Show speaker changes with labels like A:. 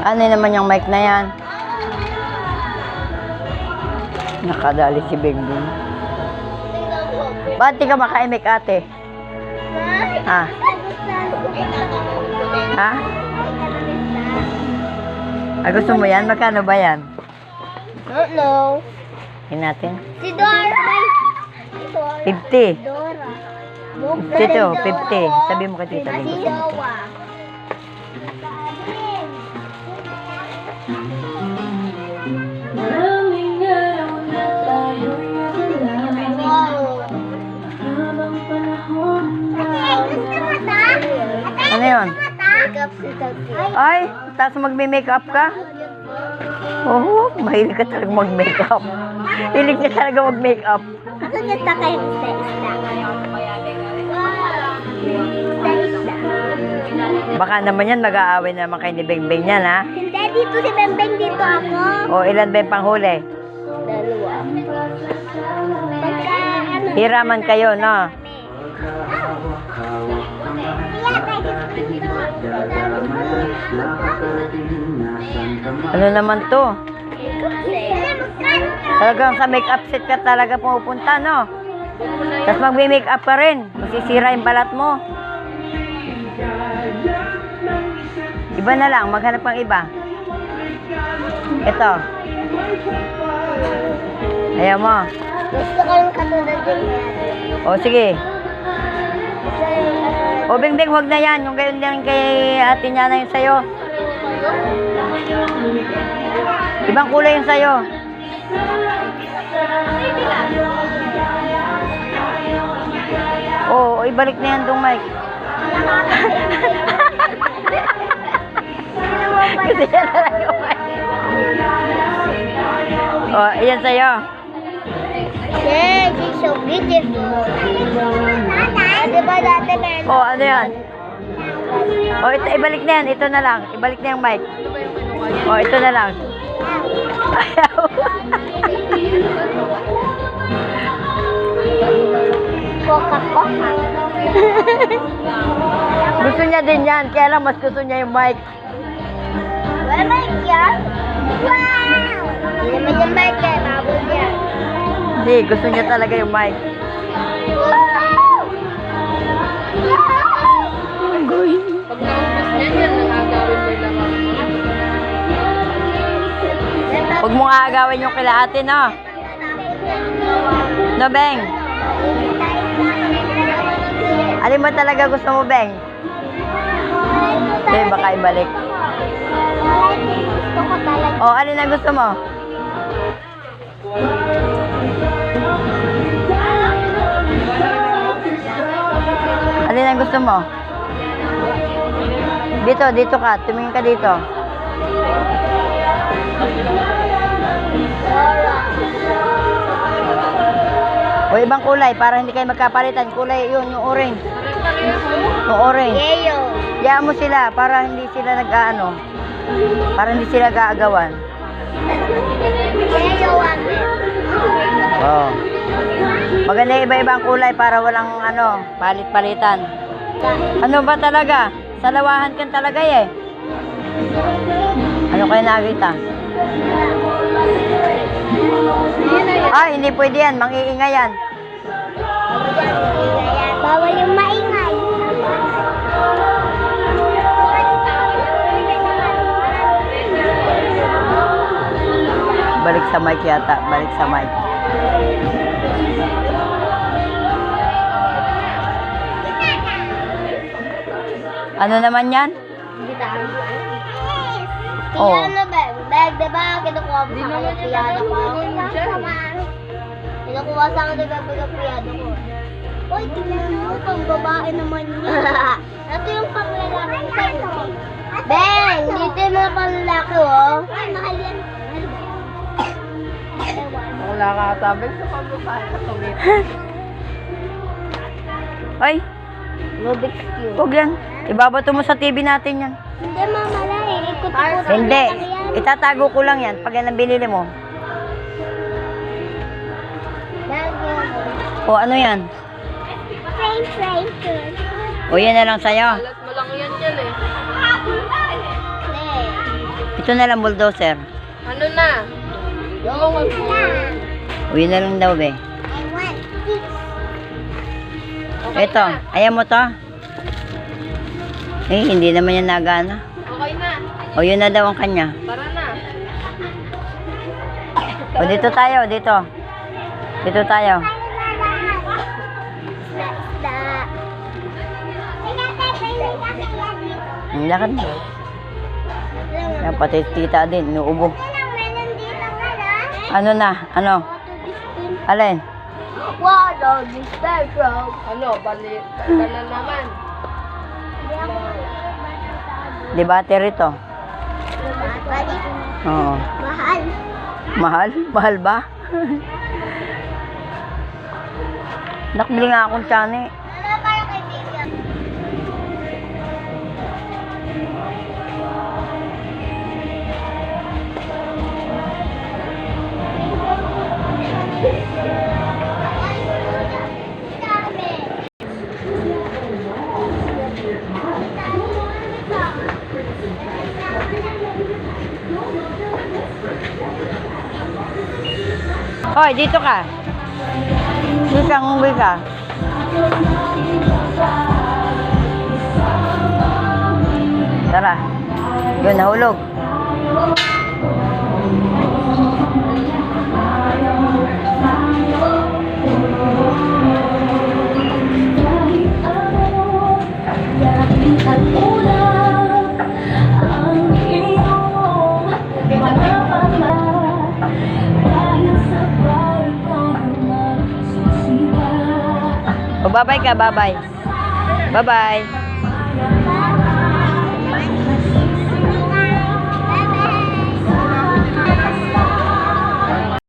A: Ano naman yung mic na yan? Nakadali si Bingbing. Ba't di ka makaimik, ate? Ha? Ha? Ah, gusto mo yan? Magkano ba yan?
B: Don't know.
A: Tingnan natin.
B: Si Dora.
A: 50.
B: Dora.
A: 50 to, 50. Sabi mo kay Tita Ling.
B: Si
A: gusto mo to.
B: Noah.
A: Ano yun?
B: Makeup si Tati.
A: Ay, tapos magme-makeup ka? Oh, mahilig ka talaga mag-makeup. Hilig niya talaga mag-makeup.
B: Ako nagta kayo isda-isda.
A: Baka naman yan, mag-aaway naman kayo ni Bengbeng yan, ha?
B: Hindi, dito si Bembeng, dito ako.
A: O, ilan ba yung panghuli?
B: Dalawa. Pagka, ano?
A: Hiraman kayo, no? Ano naman to? Talagang sa make-up set ka talaga pumupunta, no? Tapos magme-makeup ka rin. Masisira yung balat mo. Iba na lang. Maghanap pang iba. Ito. Ayaw mo.
B: Gusto ko yung katulad din yan.
A: O, sige.
B: Gusto yung
A: O, Bengbeng, huwag na yan. Yung gayon din kay ate niya na yung sayo. Ibang kulay yung sayo. O, ibalik na yan dong mic. Kasi yan na lang yung mic. O, iyan sayo.
B: yeah, she's so beautiful. Diba dati meron?
A: O, ano yan? O, ito, ibalik na yan. Ito na lang. Ibalik na yung mic. O, ito na lang. Ayaw.
B: Coca-Cola.
A: Gusto niya din yan. Kaya lang mas gusto niya yung mic.
B: Wala mic yan? Wow! Hindi naman yung mic eh, babol yan.
A: Hindi, gusto niya talaga yung mic.
B: Wow!
C: Pag naubos niya, yan ang agawin nila.
A: Huwag mong aagawin yung kila ate, no? No, Beng? Alin ba talaga gusto mo, Beng? Hindi, baka ibalik.
B: Gusto ko talaga.
A: O, alin ang gusto mo? Alin ang gusto mo? Dito, dito ka. Tumingin ka dito. O, ibang kulay para hindi kayo magkapalitan. Kulay yun, yung orange. Yung orange.
B: Yayo.
A: Hayaan mo sila para hindi sila nag-aano. Para hindi sila gaagawan.
B: Yayo ate.
A: Oo. Maganda yung iba-ibang kulay para walang ano, palit-palitan. Ano ba talaga? Salawahan kan talaga eh. Ano kayo nakita? Ah, hindi pwede yan. Mang-iingay yan.
B: Bawal yung maingay.
A: Balik sa mic yata. Balik sa mic. Ano naman yan? Oo.
B: Piano bag. Bag, diba? Kinukuha mo
C: Di
B: sa
C: naman
B: akin
C: yung
B: piano ko.
C: gagawin mo dyan.
B: Kinukuha sa akin diba yung piano ko. Uy, tingnan mo. Pang babae naman yun. Ito yung pang lalaki. Ben, dito yung mga pang lalaki, oh. Ay, mahal yan.
C: Wala ka sabi sa pagbabae ka tumit.
A: Ay,
B: Rubik's Cube.
A: huwag yan. Ibabato mo sa TV natin yan.
B: Hindi, mama lang eh. Ikot-ikot.
A: Hindi. Itatago ko lang yan pag yan ang binili mo. O ano yan?
B: Frame.
A: O yan na lang sa'yo.
C: Alat mo lang yan yan eh.
A: Ito na lang, bulldozer.
C: Ano na? Yung
A: Uwi na lang daw, be.
B: I want this.
C: Okay
A: Ito,
C: na.
A: ayaw mo to? Eh, hindi naman yan nagana.
C: Okay na.
A: O, yun na daw ang kanya.
C: Tara na.
A: O, dito tayo, dito. Dito tayo. Ang lakad mo. Yan, pati tita din, inuubo. Ano na? Ano? Alin?
B: What are these special?
C: Ano, bali na naman.
A: Di battery to?
B: Balik.
A: Oo.
B: Mahal.
A: Mahal? Mahal ba? Nakbili nga akong tsani.
B: Ano para kay Baby?
A: Hoy, dito ka. Dito ka, umuwi ka. Tara. Yun, nahulog. O, bye-bye ka, bye-bye. Bye-bye.